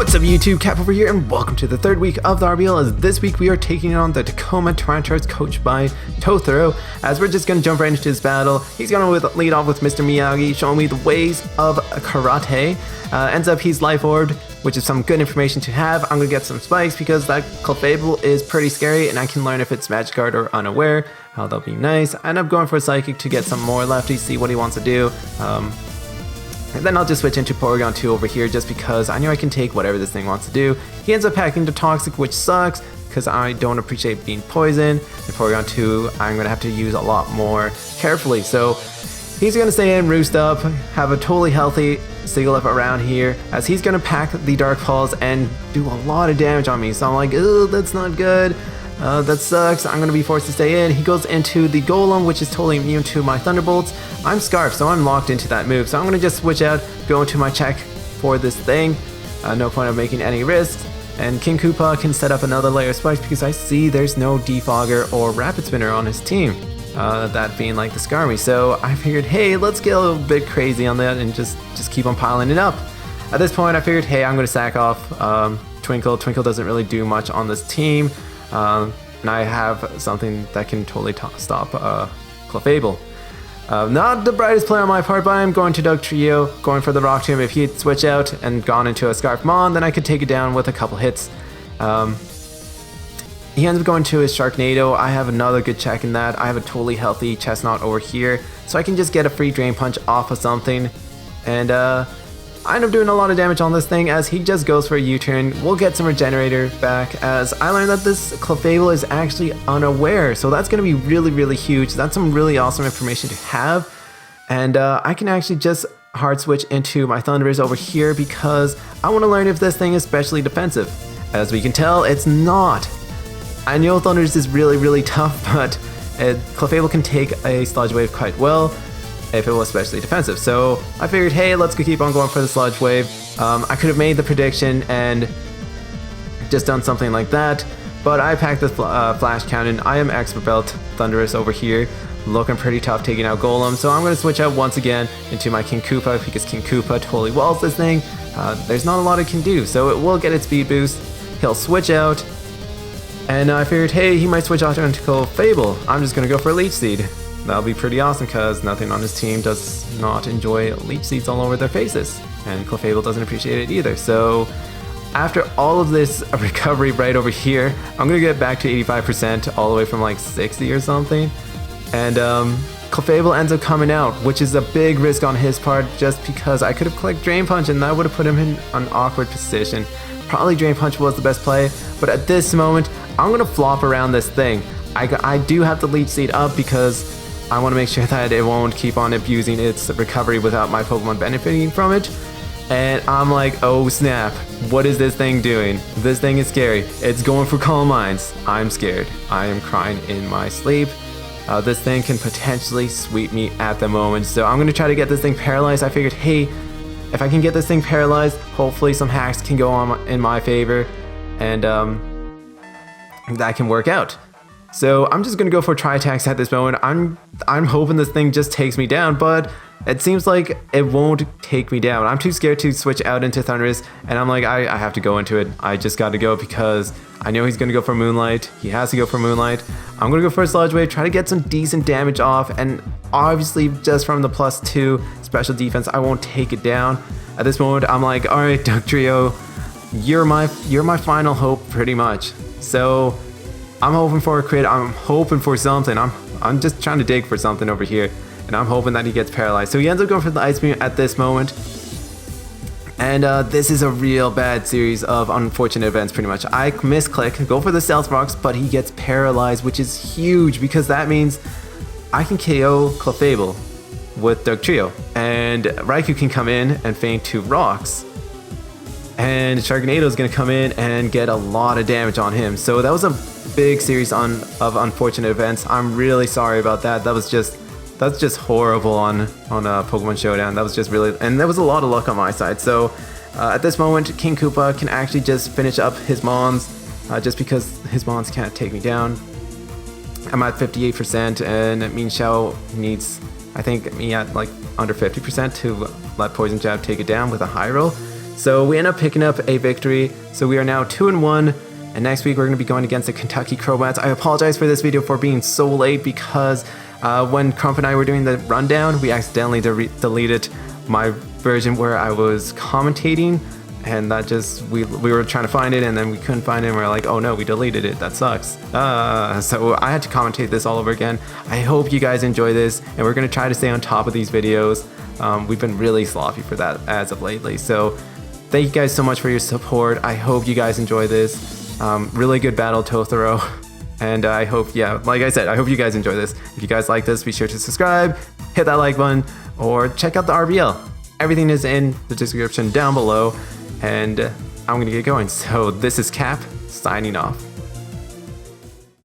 What's up YouTube, Cap over here, and welcome to the third week of the RBL, as this week we are taking on the Tacoma Staraptors coached by Totoro. As we're just going to jump right into this battle. He's going to lead off with Mr. Miyagi, showing me the ways of karate. Ends up he's life orbed, which is some good information to have. I'm going to get some spikes because that Clefable is pretty scary, and I can learn if it's Magic Guard or Unaware. That'll be nice. I end up going for a Psychic to get some more lefties, see what he wants to do. And then I'll just switch into Porygon 2 over here just because I know I can take whatever this thing wants to do. He ends up packing the Toxic, which sucks because I don't appreciate being poisoned. And Porygon 2, I'm going to have to use a lot more carefully. So he's going to stay in, roost up, have a totally healthy Sigilyph around here, as he's going to pack the Dark Pulse and do a lot of damage on me. So I'm like, oh, that's not good. That sucks. I'm going to be forced to stay in. He goes into the Golem, which is totally immune to my Thunderbolts. I'm Scarf, so I'm locked into that move. So I'm going to just switch out, go into my check for this thing. No point of making any risks. And King Koopa can set up another layer of spikes because I see there's no Defogger or Rapid Spinner on his team. That being like the Starmies. So I figured, hey, let's get a little bit crazy on that and just keep on piling it up. At this point, I figured, hey, I'm going to sack off Twinkle. Twinkle doesn't really do much on this team. And I have something that can totally stop Clefable. Not the brightest player on my part, but I'm going to Dugtrio, going for the Rock Tomb. If he'd switch out and gone into a Scarfmon, then I could take it down with a couple hits. He ends up going to his Sharknado. I have another good check in that. I have a totally healthy Chestnut over here, so I can just get a free Drain Punch off of something. And I end up doing a lot of damage on this thing as he just goes for a U-turn. We'll get some Regenerator back, as I learned that this Clefable is actually Unaware, so that's going to be really, really huge. That's some really awesome information to have. And I can actually just hard switch into my Thundurus over here because I want to learn if this thing is specially defensive. As we can tell, it's not. I know Thundurus is really, really tough, but Clefable can take a Sludge Wave quite well if it was specially defensive. So I figured, hey, let's keep on going for the Sludge Wave. I could have made the prediction and just done something like that, but I packed the Flash Cannon. I am Expert Belt Thundurus over here, looking pretty tough taking out Golem. So I'm going to switch out once again into my King Koopa because King Koopa totally walls this thing. There's not a lot it can do, so it will get its speed boost. He'll switch out, and I figured, hey, he might switch out into Clefable. I'm just going to go for a Leech Seed. That'll be pretty awesome because nothing on his team does not enjoy Leech Seeds all over their faces, and Clefable doesn't appreciate it either. So after all of this recovery right over here, I'm gonna get back to 85% all the way from like 60 or something, and Clefable ends up coming out, which is a big risk on his part just because I could have clicked Drain Punch and that would have put him in an awkward position. Probably Drain Punch was the best play, but at this moment I'm gonna flop around this thing. I do have the Leech Seed up because I want to make sure that it won't keep on abusing its recovery without my Pokemon benefiting from it. And I'm like, oh snap, what is this thing doing? This thing is scary. It's going for Calm Minds. I'm scared. I am crying in my sleep. This thing can potentially sweep me at the moment. So I'm going to try to get this thing paralyzed. I figured, hey, if I can get this thing paralyzed, hopefully some hacks can go on in my favor. And that can work out. So I'm just gonna go for Tri-Attacks at this moment. I'm hoping this thing just takes me down, but it seems like it won't take me down. I'm too scared to switch out into Thundurus, and I'm like, I have to go into it. I just got to go because I know he's gonna go for Moonlight. He has to go for Moonlight. I'm gonna go for a Sludge Wave, try to get some decent damage off, and obviously just from the +2 special defense, I won't take it down. At this moment, I'm like, all right, Dugtrio, you're my final hope, pretty much. So I'm hoping for a crit. I'm hoping for something. I'm just trying to dig for something over here, and I'm hoping that he gets paralyzed. So he ends up going for the Ice Beam at this moment, and this is a real bad series of unfortunate events. Pretty much, I misclick, go for the Stealth Rocks, but he gets paralyzed, which is huge because that means I can KO Clefable with Dugtrio, and Raikou can come in and feint 2 rocks. And Sharknado is going to come in and get a lot of damage on him. So that was a big series of unfortunate events. I'm really sorry about that. That's just horrible on a Pokemon Showdown. That was just really, and there was a lot of luck on my side. So at this moment, King Koopa can actually just finish up his Mons, just because his Mons can't take me down. I'm at 58%, and Minxiao needs, I think, me at like under 50% to let Poison Jab take it down with a high roll. So we end up picking up a victory. So we are now 2-1. And next week we're going to be going against the Kentucky Crowbats. I apologize for this video for being so late because when Crump and I were doing the rundown, we accidentally deleted my version where I was commentating. And that just, we were trying to find it and then we couldn't find it and we were like, oh no, we deleted it, that sucks. So I had to commentate this all over again. I hope you guys enjoy this and we're gonna try to stay on top of these videos. We've been really sloppy for that as of lately. So thank you guys so much for your support. I hope you guys enjoy this. Really good battle Tothoro. And I hope, yeah, like I said, I hope you guys enjoy this. If you guys like this, be sure to subscribe, hit that like button, or check out the RBL. Everything is in the description down below. And I'm gonna get going. So this is Cap signing off.